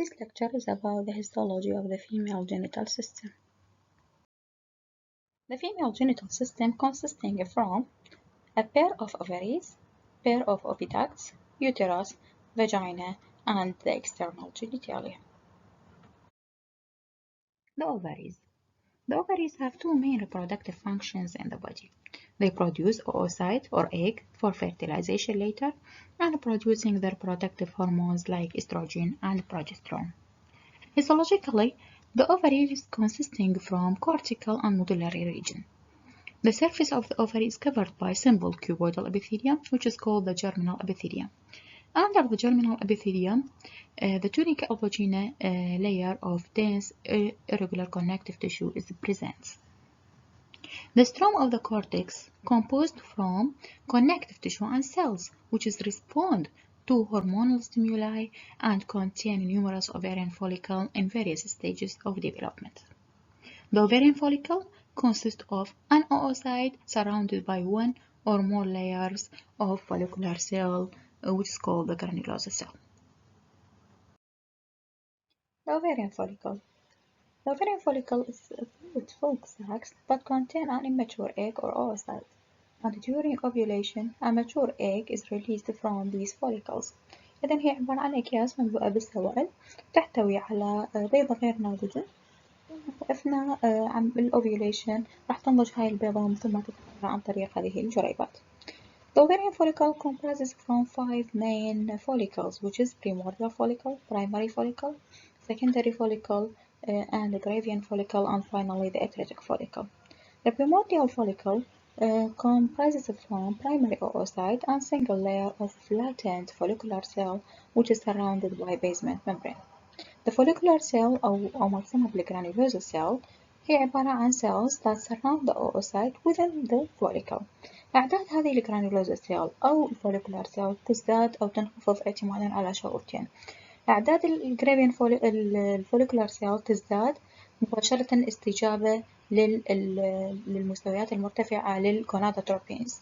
This lecture is about the histology of the female genital system. The female genital system consisting from a pair of ovaries, pair of oviducts, uterus, vagina, and the external genitalia. The ovaries. The ovaries have two main reproductive functions in the body. They produce oocyte or egg for fertilization later and producing the reproductive hormones like estrogen and progesterone. Histologically, the ovary is consisting from cortical and medullary region. The surface of the ovary is covered by simple cuboidal epithelium, which is called the germinal epithelium. Under the germinal epithelium, the tunica albuginea layer of dense irregular connective tissue is present. The stroma of the cortex composed from connective tissue and cells, which respond to hormonal stimuli and contain numerous ovarian follicles in various stages of development. The ovarian follicle consists of an oocyte surrounded by one or more layers of follicular cell, which is called the granulosa cell. The ovarian follicle. The ovarian follicle is a fluid-filled sac but contain an immature egg or oocyte, and during ovulation a mature egg is released from these follicles. إذن هي عبارة عن أكياس مملوءة بالسوائل تحتوي على بيضة غير ناضجة. أثناء الأوفيوليشن راح تنضج هاي البيضة ثم تتحرر عن طريق هذه الجريبات. The ovarian follicle comprises from 5 main follicles, which is primordial follicle, primary follicle, secondary follicle, and the Gravian follicle, and finally the atretic follicle. The primordial follicle comprises from primary oocyte and single layer of latent follicular cell, which is surrounded by basement membrane. The follicular cell أو ما تسمى بالgranulosa cell هي عبارة عن cells that surround the oocyte within the follicle. أعداد هذه الجرانيولوزا سيل أو الفوليكولار سيل تزداد أو تنخفض اعتمادا على شغلتين. أعداد الفوليكولار سيل تزداد مباشرة استجابة للمستويات المرتفعة للجونادوتروبينز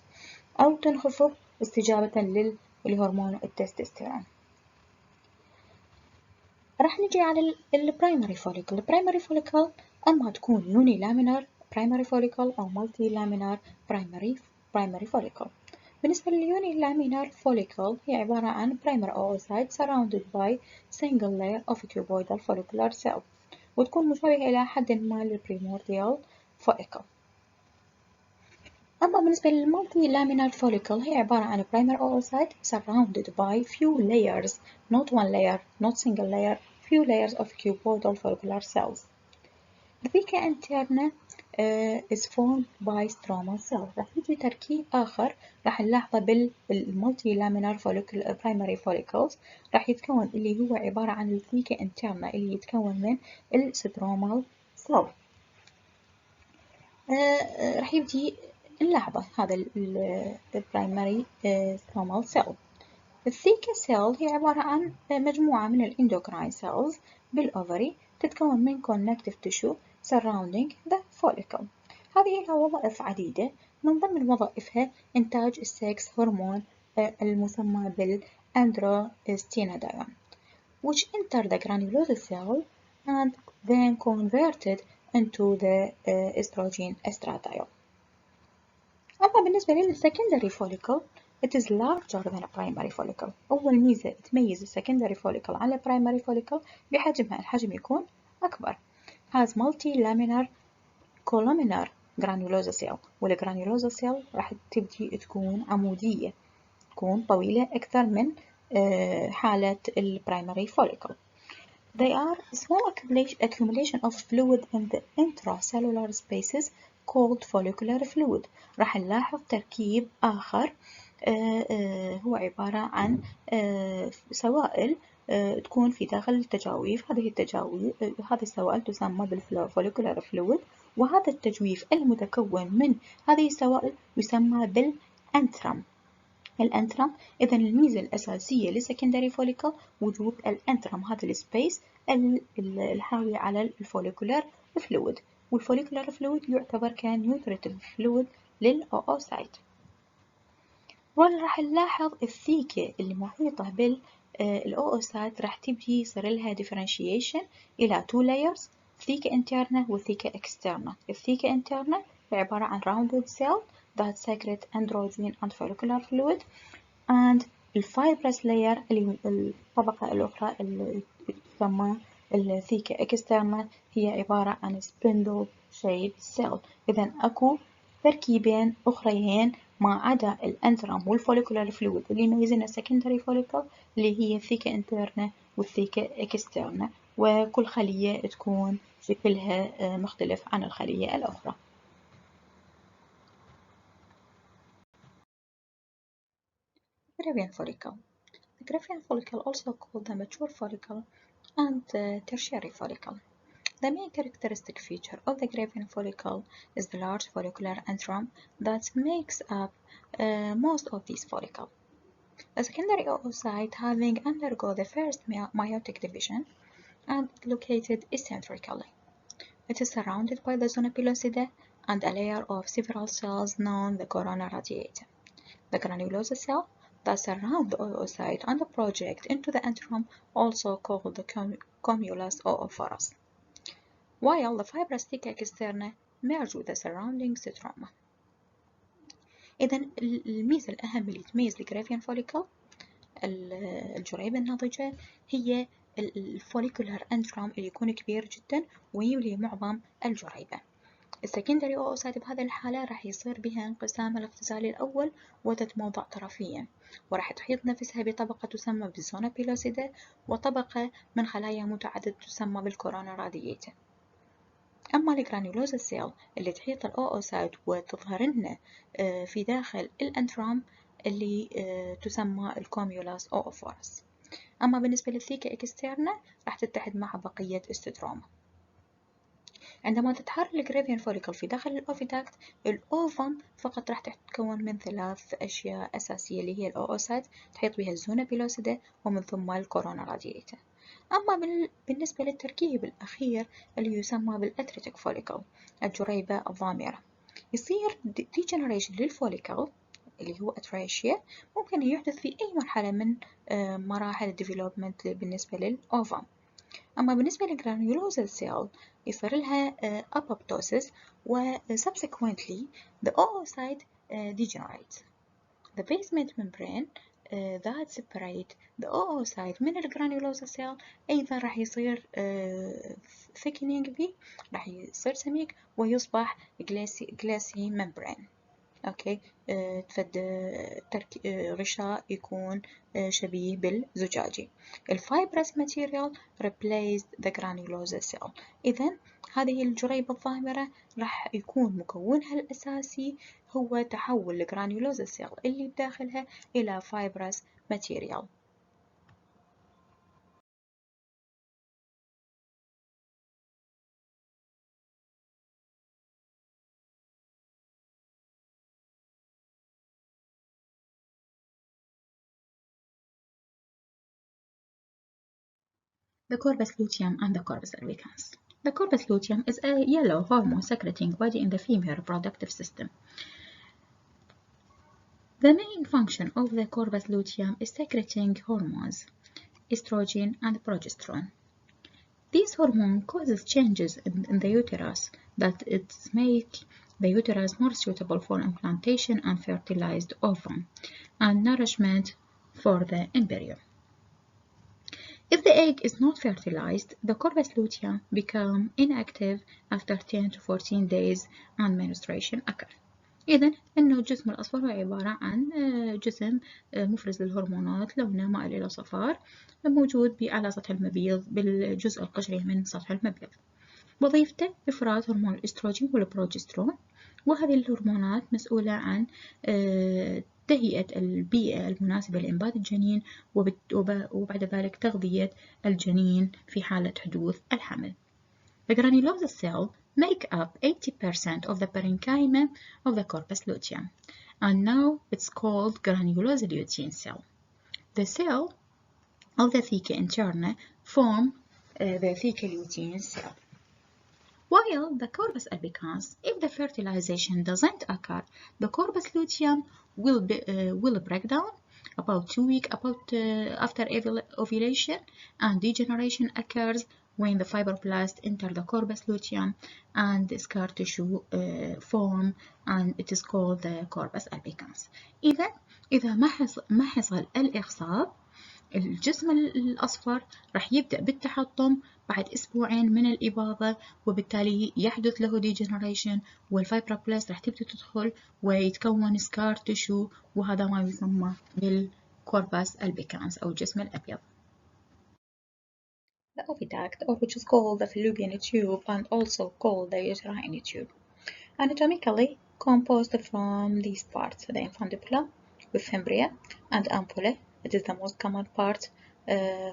أو تنخفض استجابة لهرمون التستوستيرون. راح نجي على البرايمري فوليكل. البرايمري فوليكل أما تكون يوني لامينار برايمري فوليكل أو مالتي لامينار برايمري فوليكل. بالنسبة لليوني لامينار فوليكل هي عبارة عن primary oocyte surrounded by single layer of cuboidal follicular cell وتكون مشابهة إلى حد ما للبريمورديال فوليكل. أما بالنسبة للمالتي لامينار فوليكل هي عبارة عن primary oocyte surrounded by few layers, not one layer, not single layer, few layers of cuboidal follicular cells. The theca interna is formed by stromal cell. راح يجي تركيب آخر راح نلاحظه بالمالتي لامينار برايمري فوليكلز راح يتكون اللي هو عبارة عن الثيكا انترنا اللي يتكون من السترومال سيل. راح يجي نلاحظه هذا البرايمري سترومال سيل. الثيكا سيل هي عبارة عن مجموعة من الاندوكراين سيلز بالأوفري تتكون من connective tissue surrounding the follicle. هذه لها وظائف عديدة من ضمن وظائفها إنتاج السكس هرمون المسمى بالأندروستيناديون which enter the granulosa cell and then converted into the estrogen estradiol. أما بالنسبة للسكندري follicle it is larger than a primary follicle. أول ميزة تميز السكندري follicle عن البرايمري follicle بحجمها الحجم يكون أكبر. has multi-laminar columnar granulosa cell والgranulosa cell راح تبدي تكون عمودية تكون طويلة أكثر من حالة البرايمري follicle. They are small accumulation of fluid in the intracellular spaces called follicular fluid. راح نلاحظ تركيب آخر هو عبارة عن سوائل تكون في داخل التجاويف. هذه السوائل تسمى بالفوليكولار فلويد وهذا التجويف المتكون من هذه السوائل يسمى بالأنترم. الأنترم إذا الميزة الأساسية للسكندري فوليكل وجود الأنترم هذا السبيس الحاوي على الفوليكولار فلويد والفوليكولار فلويد يعتبر كنيوتريتيف فلويد للأوسايت. وراح نلاحظ الثيكة اللي محيطة الأوسايت راح تبدي يصير لها differentiation إلى two layers ثيكا interna وثيكا externa. الثيكا interna هي عبارة عن rounded cell that secrete androgen and follicular fluid, and الفايبرس layer اللي الطبقة الأخرى اللي تسمى الثيكا externa هي عبارة عن spindle shaped cell. إذا أكو تركيبين أخريين ما عدا الأنترم والفوليكولار فلويد اللي يميزنا secondary follicle اللي هي الثيكا interna والثيكا externa، وكل خلية تكون شكلها مختلف عن الخلية الأخرى. Graafian follicle. The Graafian follicle, also called the mature follicle and tertiary follicle. The main characteristic feature of the Graafian follicle is the large follicular antrum that makes up most of these follicles. A secondary oocyte having undergone the first meiotic division and located eccentrically. It is surrounded by the zona pellucida and a layer of several cells known the corona radiata. The granulosa cell that surround the oocyte and project into the antrum, also called the cumulus oophorus, while the fibrous theca externa merge with the surrounding stroma. إذا الميزة الأهم اللي تميز الجرافيان فوليكل الجريبة الناضجة هي الفوليكولار أنترم اللي يكون كبير جدا ويملي معظم الجريبة. السكندري أوسايت بهذه الحالة راح يصير بها انقسام الاختزالي الأول وتتموضع طرفيا، وراح تحيط نفسها بطبقة تسمى بالزونا بيلوسيدا وطبقة من خلايا متعددة تسمى بالكورونا رادياتا. أما الجرانيولوزا سيل اللي تحيط الأوسايت وتظهر لنا في داخل الأنترام اللي تسمى الكوميولاس أوفورس. أما بالنسبة للثيكا إكسترنا راح تتحد مع بقية الستروما. عندما تتحرك الجرافيان فوليكل في داخل الأوفيداكت، الأوفم فقط راح تتكون من 3 أشياء أساسية اللي هي الأوسايت تحيط بها الزونا بيلوسيدا ومن ثم الكورونا رادياتا. أما بالنسبة للتركيب الأخير اللي يسمى بالأتريتيك فوليكل الجريبة الضامرة، يصير degeneration للفوليكل اللي هو أتريشيا ممكن يحدث في أي مرحلة من مراحل الديفلوبمنت بالنسبة للأوفم. أما بالنسبة للجرانيولوزا سيل يصير لها apoptosis و subsequently the oocyte degenerates. The basement membrane that separate the oocyte من الجرانيولوزا سيل أيضا راح يصير thickening به، راح يصير سميك ويصبح glassy membrane. أوكي، تفد غشاء يكون شبيه بالزجاجي. الفايبرس material replaced the granulosa cell. إذن هذه الجريبة الضامرة راح يكون مكونها الأساسي هو تحول الجرانيولوزا سيل اللي بداخلها إلى fibrous material. The corpus luteum and the corpus albicans. The corpus luteum is a yellow hormone-secreting body in the female reproductive system. The main function of the corpus luteum is secreting hormones, estrogen and progesterone. These hormones causes changes in the uterus that it make the uterus more suitable for implantation and fertilized ovum and nourishment for the embryo. If the egg is not fertilized, the corpus luteum become inactive after 10 to 14 days and menstruation occur. إذن إنه الجسم الأصفر هو عبارة عن جسم مفرز للهرمونات لونه مائل إلى صفار موجود على سطح المبيض بالجزء القشري من سطح المبيض. وظيفته إفراز هرمون الإستروجين والبروجسترون، وهذه الهرمونات مسؤولة عن تهيئة البيئة المناسبة لإنبات الجنين وبعد ذلك تغذية الجنين في حالة حدوث الحمل. The granulosa cell make up 80% of the parenchyma of the corpus luteum, and now it's called granulosa lutein cell. The cell of the theca interna form the theca lutein cell. While the corpus albicans, if the fertilization doesn't occur, the corpus luteum will break down about 2 weeks after ovulation, and degeneration occurs when the fibroblast enter the corpus luteum and the scar tissue form, and it is called the corpus albicans. إذا ما حصل الإخصاب، الجسم الأصفر راح يبدأ بالتحطم بعد أسبوعين من الإباضة، وبالتالي يحدث له degeneration، والفايبروبلاست راح تبدأ تدخل ويتكون سكار تشو، وهذا ما يسمى بالكورباس البيكانس أو الجسم الأبيض. The oviduct, or which is called the fallopian tube and also called the uterine tube, anatomically composed from these parts: the infundibula with fimbriae and ampullae. It is the most common part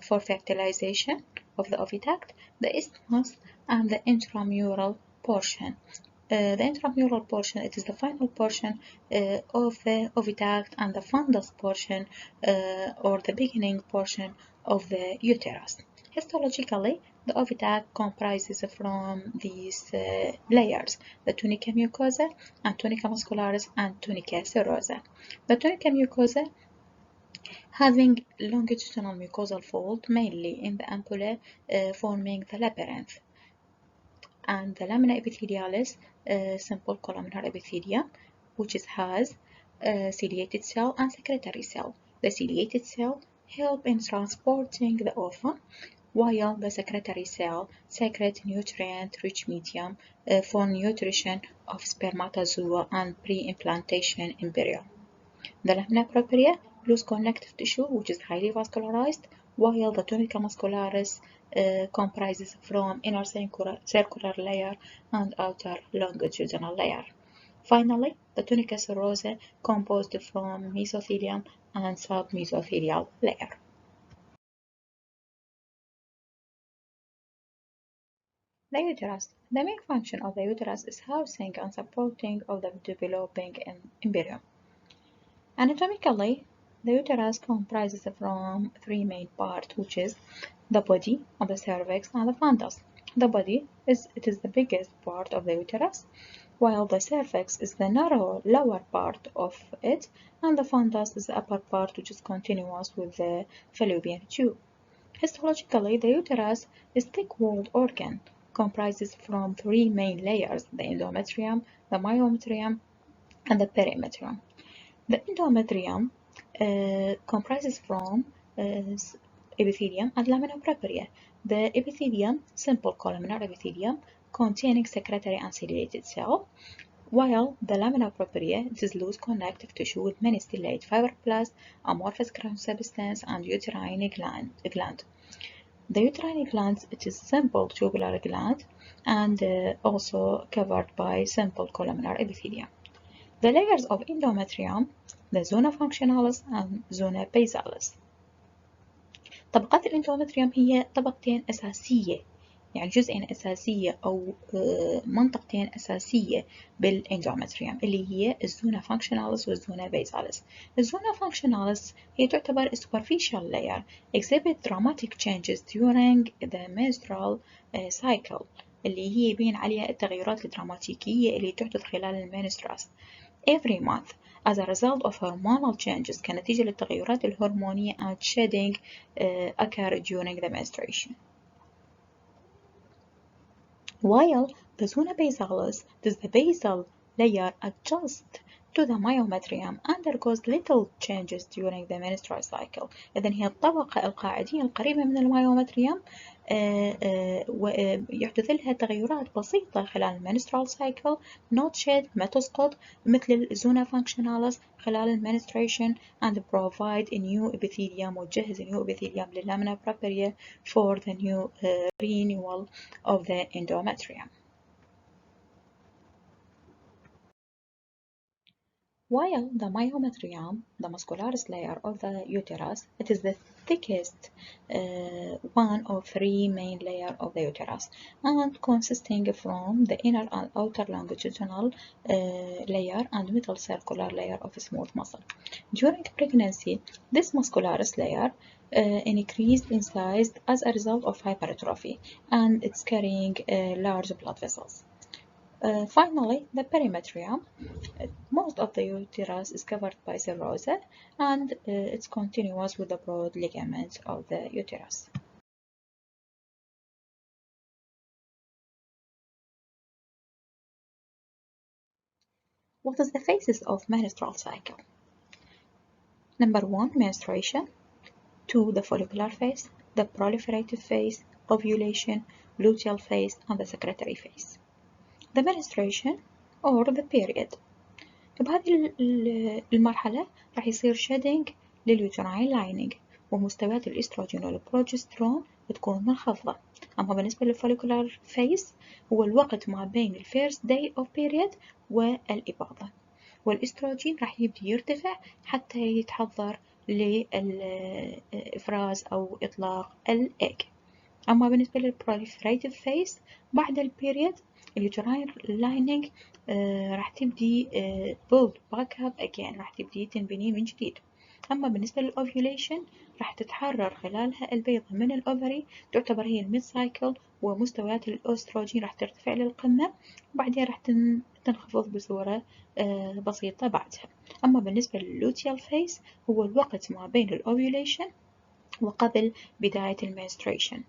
for fertilization of the oviduct, the isthmus, and the intramural portion. The intramural portion, it is the final portion of the oviduct, and the fundus portion or the beginning portion of the uterus. Histologically, the oviduct comprises from these layers: the tunica mucosa and tunica muscularis and tunica serosa. The tunica mucosa having longitudinal mucosal fold mainly in the ampulla forming the labyrinth, and the lamina epithelialis simple columnar epithelium, which has ciliated cell and secretory cell. The ciliated cell help in transporting the ovum, while the secretory cell secrete nutrient-rich medium for nutrition of spermatozoa and pre-implantation embryo. The lamina propria loose connective tissue, which is highly vascularized, while the tunica muscularis comprises from inner circular layer and outer longitudinal layer. Finally, the tunica serosa composed from mesothelium and submesothelial layer. The uterus. The main function of the uterus is housing and supporting of the developing embryo. Anatomically, the uterus comprises from 3 main parts, which is the body, of the cervix, and the fundus. The body is the biggest part of the uterus, while the cervix is the narrow lower part of it, and the fundus is the upper part, which is continuous with the fallopian tube. Histologically, the uterus is thick-walled organ, comprises from 3 main layers: the endometrium, the myometrium, and the perimetrium. The endometrium comprises from epithelium and lamina propria. The epithelium, simple columnar epithelium, containing secretory and ciliated cell, while the lamina propria is loose connective tissue with many stellate fibroblast, amorphous ground substance, and uterine gland. The uterine gland, it is simple tubular gland and also covered by simple columnar epithelium. The layers of endometrium: the zona functionalis and zona basalis. طبقات الاندومتريوم هي طبقتين أساسية، يعني جزئين أساسية أو منطقتين أساسية بالاندومتريوم، اللي هي الزونا functionalis والزونا basalis. الزونا functionalis هي تعتبر superficial layer exhibit dramatic changes during the menstrual cycle، اللي هي يبين عليها التغيرات الدراماتيكية اللي تحدث خلال المنسترس every month as a result of hormonal changes، كنتيجة للتغيرات الهرمونية and shedding occur during the menstruation. While the zona basalis, this the basal layer adjusts to the myometrium, undergoes little changes during the menstrual cycle. إذن هي الطبقة القاعدية القريبة من الميومتريوم ويحدث لها تغيرات بسيطة خلال المنسترال cycle، not shed، ما تسقط مثل الزونا functionalis خلال المنستration، and provide a new epithelium وتجهز new epithelium للlamina propria for the new renewal of the endometrium. While the myometrium, the muscularis layer of the uterus, it is the thickest one of 3 main layers of the uterus, and consisting from the inner and outer longitudinal layer and middle circular layer of smooth muscle. During pregnancy, this muscularis layer increased in size as a result of hypertrophy, and it's carrying large blood vessels. Finally, the perimetrium. Most of the uterus is covered by serosa, and it's continuous with the broad ligaments of the uterus. What is the phases of menstrual cycle? Number 1, menstruation. 2, the follicular phase, the proliferative phase, ovulation, luteal phase, and the secretory phase. The menstruation or the period. بهذه المرحلة راح يصير shedding لليوتراين لايننج ومستويات الاستروجين والبروجسترون تكون منخفضة. أما بالنسبة للفوليكولار فيز هو الوقت ما بين الفيرست داي أوف بيريد والإباضة، والاستروجين راح يبدي يرتفع حتى يتحضر لإفراز أو إطلاق الإيج. أما بالنسبة للبروليفريتيف فيز بعد البيريد اليوتراين لايننج راح تبدي build back up again، راح تبدي تنبني من جديد. أما بالنسبة للأوفيوليشن راح تتحرر خلالها البيضة من الأوفري، تعتبر هي الميد سايكل، ومستويات الأستروجين راح ترتفع للقمة وبعدين راح تنخفض بصورة بسيطة بعدها. أما بالنسبة لللوتيال فيز هو الوقت ما بين الأوفيوليشن وقبل بداية المنستريشن،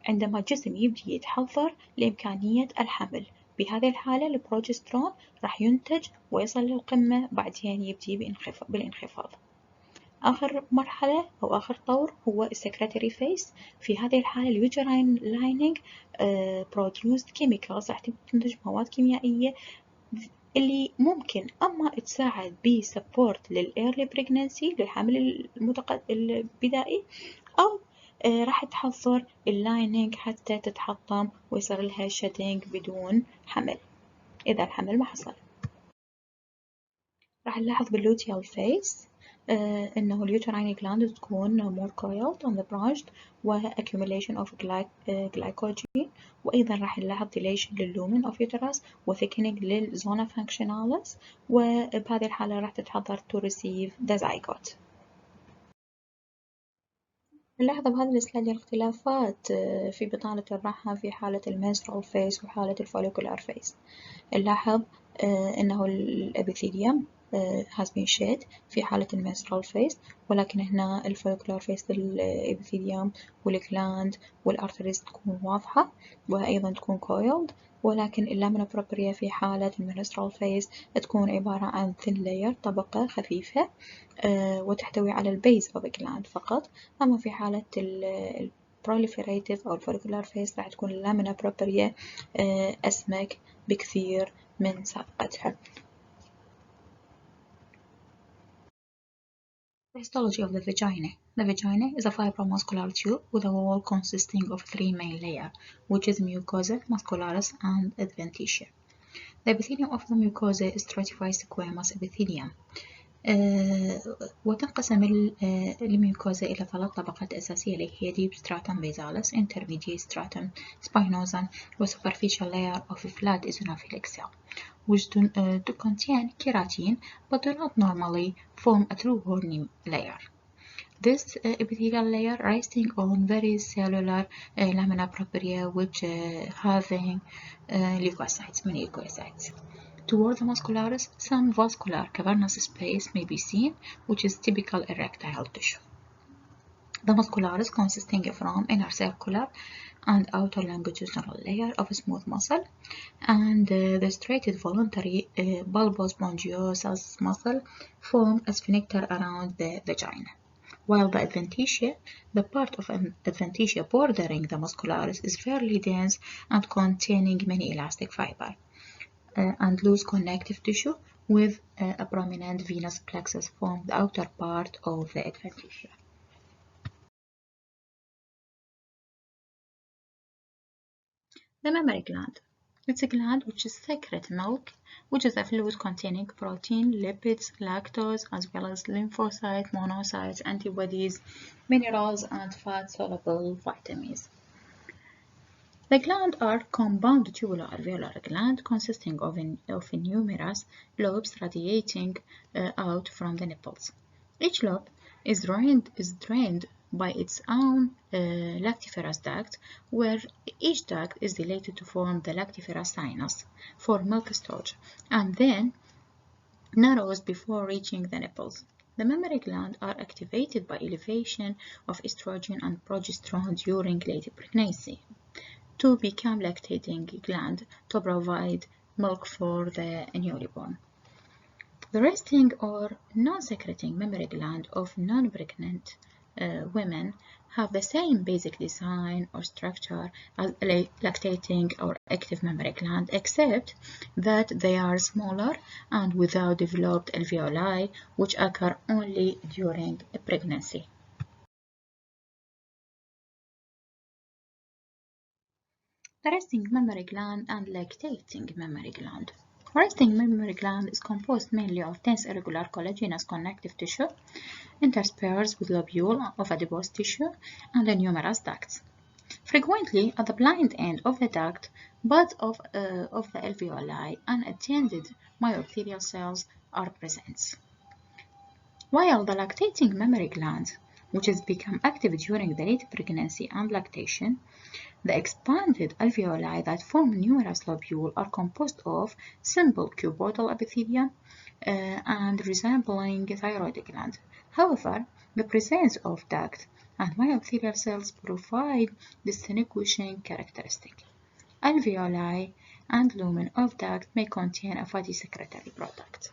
عندما الجسم يبدي يتحضر لإمكانية الحمل. بهذه الحالة البروجسترون راح ينتج ويصل للقمة، بعدين يبدي بالانخفاض. آخر مرحلة أو آخر طور هو السكرتري فيس. في هذه الحالة اليوتراين لايننج produced chemicals، راح تنتج مواد كيميائية اللي ممكن أما تساعد بسبورت للإيرلي بريجنانسي للحمل البدائي، أو راح تحضر اللايننج حتى تتحطم ويصير لها شيدنج بدون حمل إذا الحمل ما حصل. راح نلاحظ باللوتيال فيس إنه اليوتراين جلاند تكون more coiled on the branched و accumulation of glycogen، وأيضا راح نلاحظ dilation للlumen of uterus و thickening للzona functionalis، وبهذه الحالة راح تتحضر to receive the zygote. نلاحظ بهذا السلايد الاختلافات في بطانة الرحم في حالة المنسترال فيس وحالة الفوليكولار فيس. نلاحظ إنه الأبيثيليوم has been shed في حالة المنسترال فيس، ولكن هنا الفوليكولار فيس الأبيثيليوم والجلاند والأرتريز تكون واضحة وأيضا تكون coiled، ولكن اللامينا بروبريا في حالة المنسترال فيس تكون عبارة عن thin layer، طبقة خفيفة وتحتوي على البيز أو الجلاند فقط. أما في حالة البروليفريتيف أو الفوليكولار فيس راح تكون اللامينا بروبريا أسمك بكثير من سابقتها. The histology of the vagina. The vagina is a fibromuscular tube with a wall consisting of 3 main layers, which is mucosa, muscularis, and adventitia. The epithelium of the mucosa is stratified squamous epithelium. وتنقسم الميوكوزا إلى 3 طبقات أساسية اللي هي deep stratum basalis, intermediate stratum spinosum, و superficial layer of flat eosinophilic cell, which do contain keratin but do not normally form a true horny layer. This epithelial layer resting on very cellular lamina propria, which having leukocytes, many leukocytes. Toward the muscularis, some vascular cavernous space may be seen, which is typical erectile tissue. The muscularis consisting from inner circular and outer longitudinal layer of smooth muscle, and the striated voluntary bulbous-spongiosous muscle form a sphincter around the vagina. While the adventitia, the part of adventitia bordering the muscularis, is fairly dense and containing many elastic fiber and loose connective tissue with a prominent venous plexus form the outer part of the adventitia. The mammary gland. It's a gland which secretes milk, which is a fluid containing protein, lipids, lactose, as well as lymphocytes, monocytes, antibodies, minerals, and fat-soluble vitamins. The glands are compound tubular alveolar gland consisting of numerous lobes radiating out from the nipples. Each lobe is drained by its own lactiferous duct, where each duct is dilated to form the lactiferous sinus for milk storage, and then narrows before reaching the nipples. The mammary glands are activated by elevation of estrogen and progesterone during late pregnancy to become lactating gland to provide milk for the newborn. The resting or non-secreting mammary gland of non-pregnant women have the same basic design or structure as lactating or active mammary gland, except that they are smaller and without developed alveoli, which occur only during pregnancy. The resting mammary gland and lactating mammary gland. Resting mammary gland is composed mainly of dense irregular collagenous connective tissue interspersed with lobule of adipose tissue and numerous ducts. Frequently, at the blind end of the duct, buds of the alveoli and attended myoepithelial cells are present. While the lactating mammary gland, which has become active during the late pregnancy and lactation, the expanded alveoli that form numerous lobules are composed of simple cuboidal epithelium and resembling thyroid gland. However, the presence of duct and myoepithelial cells provide distinguishing characteristics. Alveoli and lumen of duct may contain a fatty secretory product.